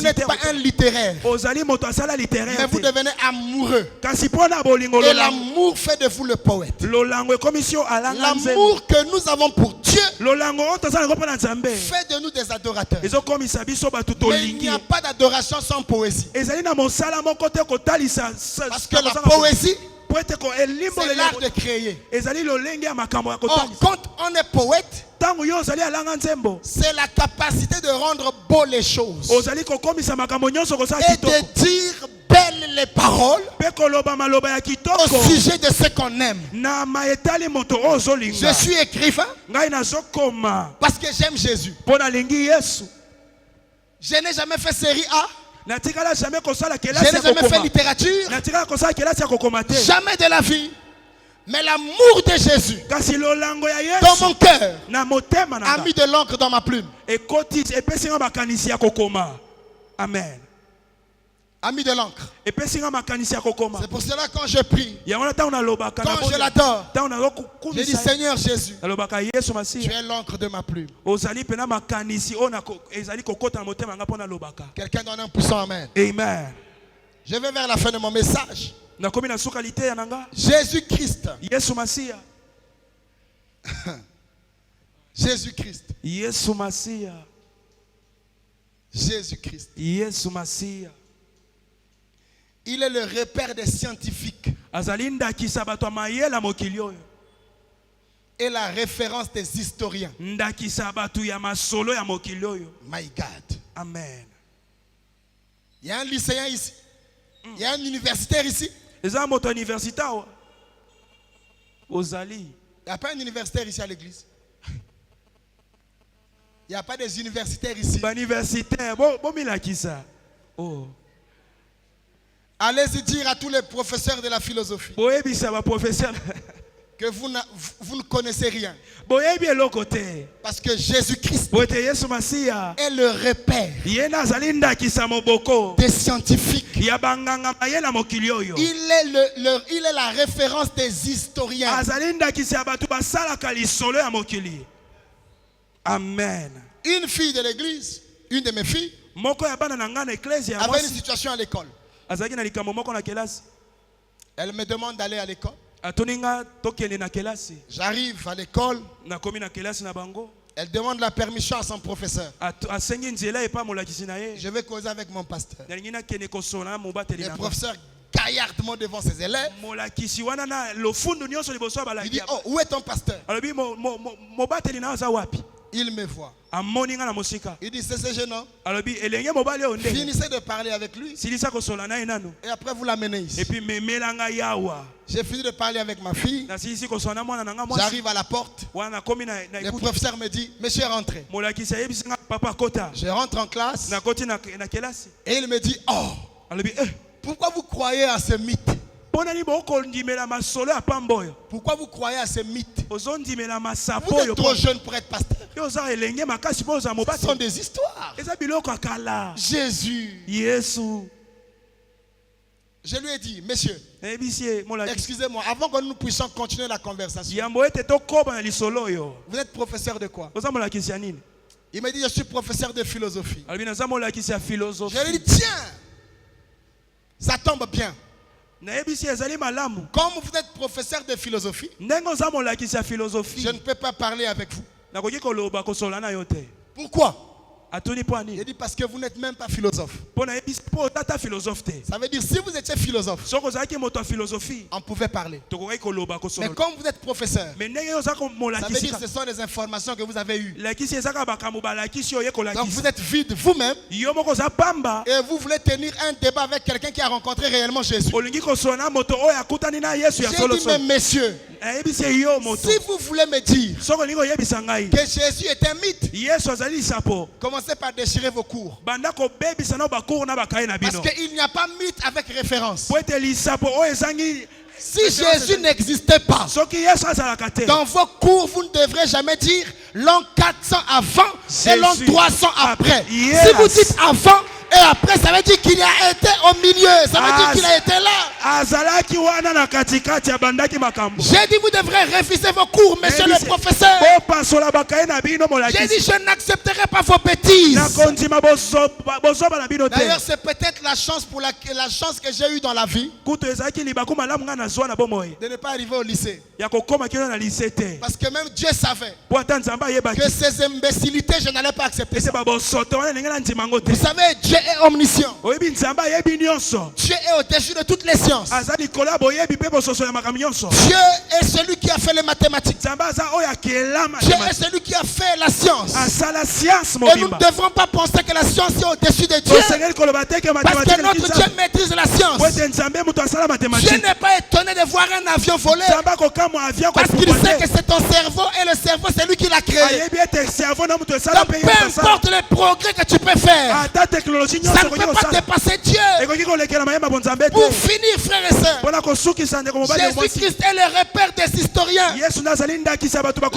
n'êtes pas un littéraire, mais vous devenez amoureux. Et l'amour fait de vous le poète. L'amour que nous avons pour Dieu fait de nous des adorateurs. Mais il n'y a pas d'adoration sans poésie. Parce que la poésie, c'est l'art de créer. Or, quand on est poète, c'est la capacité de rendre beau les choses et de dire belles les paroles au sujet de ce qu'on aime. Je suis écrivain parce que j'aime Jésus. Je n'ai jamais fait série A. Je n'ai jamais fait littérature. Jamais de la vie. Mais l'amour de Jésus dans mon cœur a mis de l'encre dans ma plume. Amen. A mis de l'encre. C'est pour cela quand je prie, quand je l'adore, je dis Seigneur Jésus, tu es l'encre de ma plume. Quelqu'un donne un puissant amen. Amen. Je vais vers la fin de mon message. Jésus-Christ. Jésus-Christ. Jésus-Christ. Il est le repère des scientifiques et la référence des historiens. My God. Amen. Il y a un lycéen ici. Il y a un universitaire ici. Il n'y a pas un universitaire ici à l'église. Il n'y a pas des universitaires ici. Oh. Allez-y dire à tous les professeurs de la philosophie que vous ne connaissez rien. Parce que Jésus-Christ est le repère des scientifiques. Il est la référence des historiens. Amen. Une fille de l'église, une de mes filles, avait une situation à l'école. Elle me demande d'aller à l'école. J'arrive à l'école. Elle demande la permission à son professeur. Je vais causer avec mon pasteur. Le professeur gaillardement devant ses élèves. Il dit, oh, où est ton pasteur? Il me voit. Il dit, c'est ce jeune homme. Finissez de parler avec lui. Et après, vous l'amenez ici. J'ai fini de parler avec ma fille. J'arrive à la porte. Le professeur me dit, monsieur, rentrez. Je rentre en classe. Et il me dit, oh, pourquoi vous croyez à ce mythe? Pourquoi vous croyez à ce mythe? Vous êtes trop jeune pour être pasteur. Ce sont des histoires. Jésus. Je lui ai dit, monsieur, excusez-moi, avant que nous puissions continuer la conversation, vous êtes professeur de quoi? Il m'a dit, je suis professeur de philosophie. Je lui ai dit, tiens, ça tombe bien. Comme vous êtes professeur de philosophie, je ne peux pas parler avec vous. Pourquoi? Il dit parce que vous n'êtes même pas philosophe. Ça veut dire si vous étiez philosophe, on pouvait parler. Mais comme vous êtes professeur, ça veut dire que ce sont des informations que vous avez eues. Donc vous êtes vide vous-même et vous voulez tenir un débat avec quelqu'un qui a rencontré réellement Jésus. J'ai dit, mais messieurs, si vous voulez me dire que Jésus est un mythe, commencez par déchirer vos cours. Parce qu'il n'y a pas mythe avec référence. Si Jésus n'existait pas, dans vos cours, vous ne devrez jamais dire l'an 400 avant et l'an 300 après. Si vous dites avant et après, ça veut dire qu'il a été au milieu. Ça veut dire qu'il a été là. J'ai dit, vous devrez réviser vos cours, monsieur le professeur. J'ai dit, je n'accepterai pas vos bêtises. D'ailleurs, c'est peut-être la chance que j'ai eue dans la vie de ne pas arriver au lycée. Parce que même Dieu savait que ces imbécilités, je n'allais pas accepter ça. Vous savez, Dieu est omniscient. Dieu est au-dessus de toutes les sciences. Dieu est celui qui a fait les mathématiques. Dieu est celui qui a fait la science. Et nous ne devrons pas penser que la science est au-dessus de Dieu. Parce que notre Dieu maîtrise la science. Dieu n'est pas étonné de voir un avion voler. Parce qu'il sait que c'est ton cerveau et le cerveau c'est lui qui l'a créé. Donc peu importe les progrès que tu peux faire, ça ne peut pas dépasser Dieu. Pour finir, frères et sœurs, Jésus-Christ est le repère des historiens,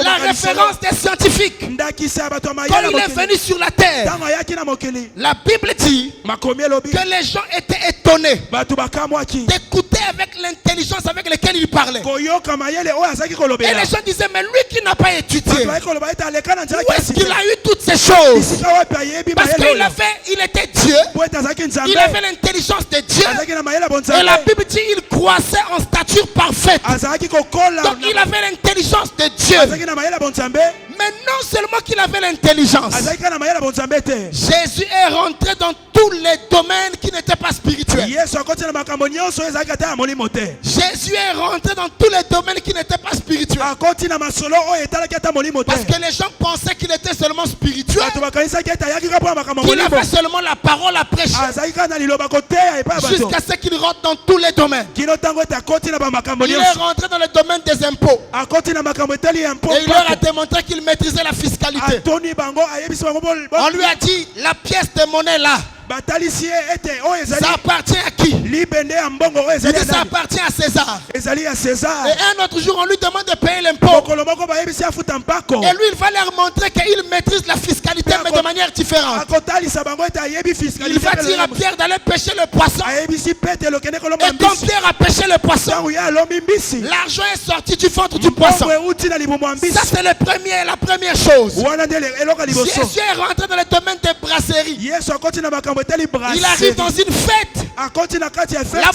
la référence des scientifiques. Quand il est venu sur la terre, la Bible dit que les gens étaient étonnés d'écouter avec l'intelligence avec laquelle il parlait. Et les gens disaient, mais lui qui n'a pas étudié, où est-ce qu'il a eu toutes ces choses? Parce qu'il était Dieu, il avait l'intelligence de Dieu, et la Bible dit qu'il croissait en stature parfaite. Donc il avait l'intelligence de Dieu. Mais non seulement qu'il avait l'intelligence, Jésus est rentré dans tous les domaines qui n'étaient pas spirituels. Jésus est rentré dans tous les domaines qui n'étaient pas spirituels. Parce que les gens pensaient qu'il était seulement spirituel, qu'il avait seulement la parole à prêcher, jusqu'à ce qu'il rentre dans tous les domaines. Il est rentré dans le domaine des impôts, et il leur a démontré qu'il maîtrisait la fiscalité. On lui a dit, la pièce de monnaie là, ça appartient à qui? Il dit, ça appartient à César. Et un autre jour, on lui demande de payer l'impôt. Et lui, il va leur montrer qu'il maîtrise la fiscalité, mais de manière différente. Il va dire à Pierre d'aller pêcher le poisson. Et quand Pierre a pêché le poisson, l'argent est sorti du ventre du poisson. Ça, c'est la première chose. Jésus est rentré dans le domaine des brasseries. Il arrive dans une fête. La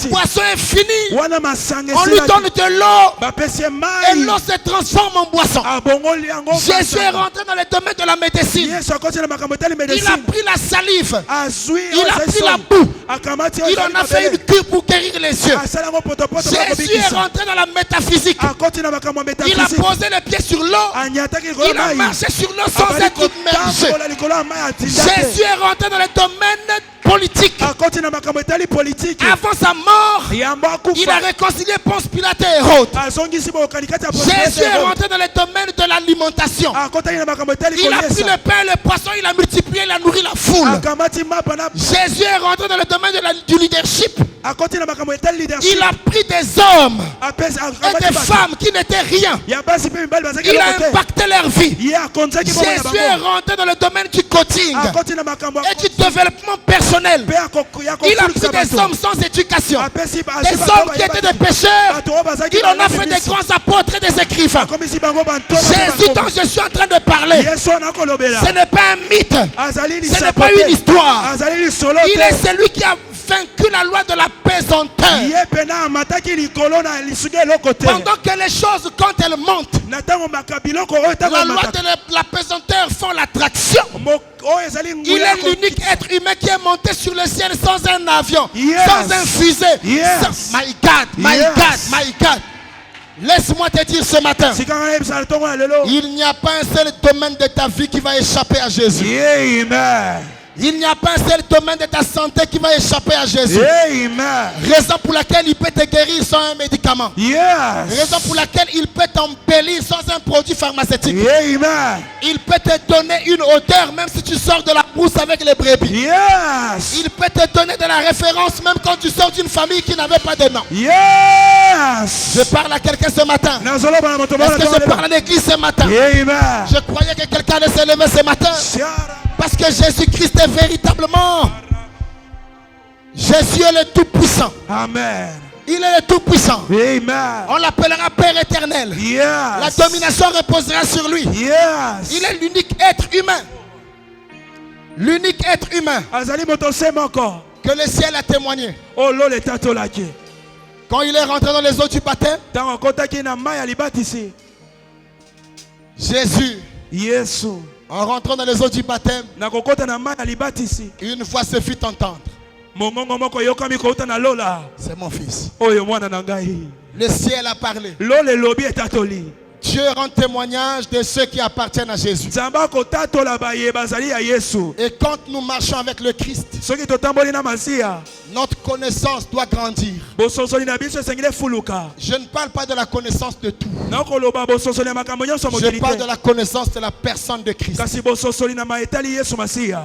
boisson est finie. On lui donne de l'eau. Et l'eau se transforme en boisson. Jésus est rentré dans le domaine de la médecine. Il a pris la salive. Il a pris la boue. Il en a fait une cure pour guérir les yeux. Jésus est rentré dans la métaphysique. Il a posé les pieds sur l'eau. Il a marché sur l'eau sans être immergé. Jésus est rentré dans le domaine politique. Avant sa mort, il a réconcilié Ponce Pilate et Hérode. Jésus est rentré dans le domaine de l'alimentation. Il a pris le pain et le poisson, il a multiplié, il a nourri la foule. Jésus est rentré dans le domaine du leadership. Il a pris des hommes et des femmes qui n'étaient rien. Il a impacté leur vie. Jésus est rentré dans le domaine du coaching et du développement personnel. Il a pris des hommes sans éducation, des hommes qui étaient des pécheurs. Il en a fait des grands apôtres et des écrivains. Jésus dont je suis en train de parler, ce n'est pas un mythe, ce n'est pas une histoire. Il est celui qui a vaincu la loi de la pesanteur. Pendant que les choses, quand elles montent, la loi de la pesanteur font l'attraction. Il est l'unique être humain qui est monté sur le ciel sans un avion, sans un fusée. My God, my God, my God. Laisse-moi te dire ce matin, il n'y a pas un seul domaine de ta vie qui va échapper à Jésus. Amen. Il n'y a pas un seul domaine de ta santé qui va échapper à Jésus. Amen. Raison pour laquelle il peut te guérir sans un médicament. Raison pour laquelle il peut t'embellir sans un produit pharmaceutique. Amen. Il peut te donner une odeur même si tu sors de la brousse avec les brebis. Il peut te donner de la référence même quand tu sors d'une famille qui n'avait pas de nom. Je parle à quelqu'un ce matin. Est-ce que je parle à l'église ce matin? Je croyais que quelqu'un allait se lever ce matin. Parce que Jésus-Christ est véritablement, Jésus est le Tout-Puissant. Amen. Il est le Tout-Puissant. Amen. On l'appellera Père éternel. Yes. La domination reposera sur lui. Yes. Il est l'unique être humain. L'unique être humain que le ciel a témoigné. Quand il est rentré dans les eaux du baptême, Jésus, en rentrant dans les eaux du baptême, une voix se fit entendre. C'est mon fils. Le ciel a parlé. Dieu rend témoignage de ceux qui appartiennent à Jésus. Et quand nous marchons avec le Christ, notre connaissance doit grandir. Je ne parle pas de la connaissance de tout. Je parle de la connaissance de la personne de Christ.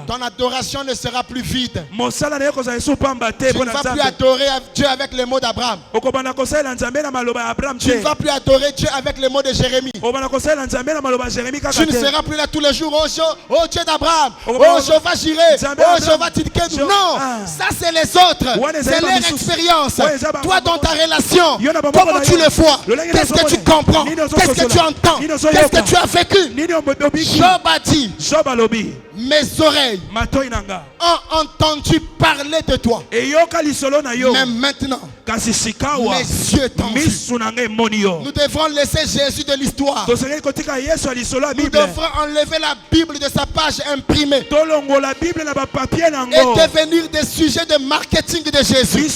Ton adoration ne sera plus vide. Tu ne vas plus adorer Dieu avec les mots d'Abraham. Tu ne vas plus adorer Dieu avec les mots de Jérémie. Tu ne seras plus là tous les jours. Oh Dieu d'Abraham. Oh Jéhovah Jireh. Oh Jéhovah Tidkenu. Non, ça c'est les autres. C'est leur expérience. Toi dans ta relation, comment tu le vois? Qu'est-ce que tu comprends? Qu'est-ce que tu entends? Qu'est-ce que tu as vécu? Job a dit, mes oreilles ont entendu parler de toi. Mais maintenant, mes yeux t'ont vu. Nous devrons laisser Jésus de l'histoire. Nous devrons enlever la Bible de sa page imprimée et devenir des sujets de marketing de Jésus.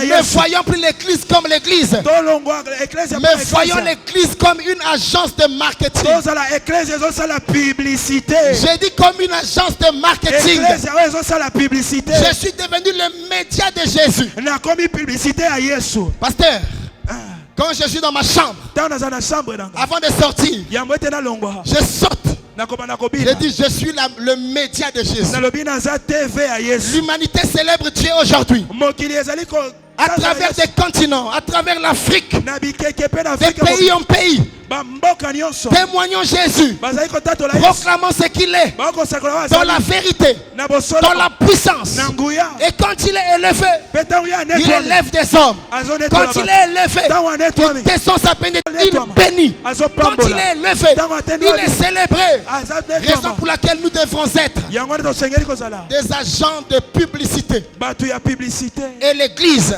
Ne voyons plus l'église comme l'église, mais voyons l'église comme une agence de marketing. J'ai dit comme une agence de marketing. Je suis devenu le média de Jésus. Pasteur, quand je suis dans ma chambre, avant de sortir, je saute. Je dis, je suis le média de Jésus. L'humanité célèbre Dieu aujourd'hui. À travers des continents, à travers l'Afrique, de pays en pays. Témoignons Jésus. Proclamons ce qu'il est. Dans la vérité. Dans la puissance. Et quand il est élevé, il élève des hommes. Quand il est élevé, il descend sa bénédiction. Il bénit. Quand il est élevé, il est célébré. Raison pour laquelle nous devrons être des agents de publicité. Et l'église,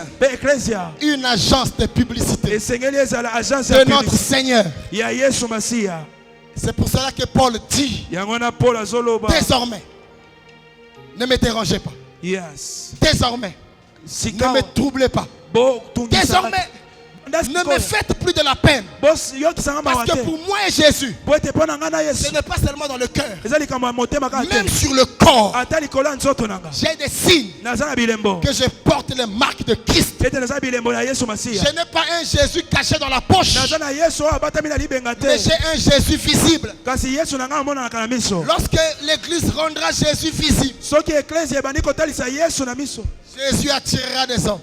une agence de publicité de notre Seigneur. C'est pour cela que Paul dit, désormais, ne me dérangez pas. Désormais, ne me troublez pas. Désormais, ne me faites plus de la peine. Parce que pour moi et Jésus, ce n'est pas seulement dans le cœur, même sur le corps. J'ai des signes que je porte les marques de Christ. Je n'ai pas un Jésus caché dans la poche, mais j'ai un Jésus visible. Lorsque l'église rendra Jésus visible, Jésus attirera des hommes.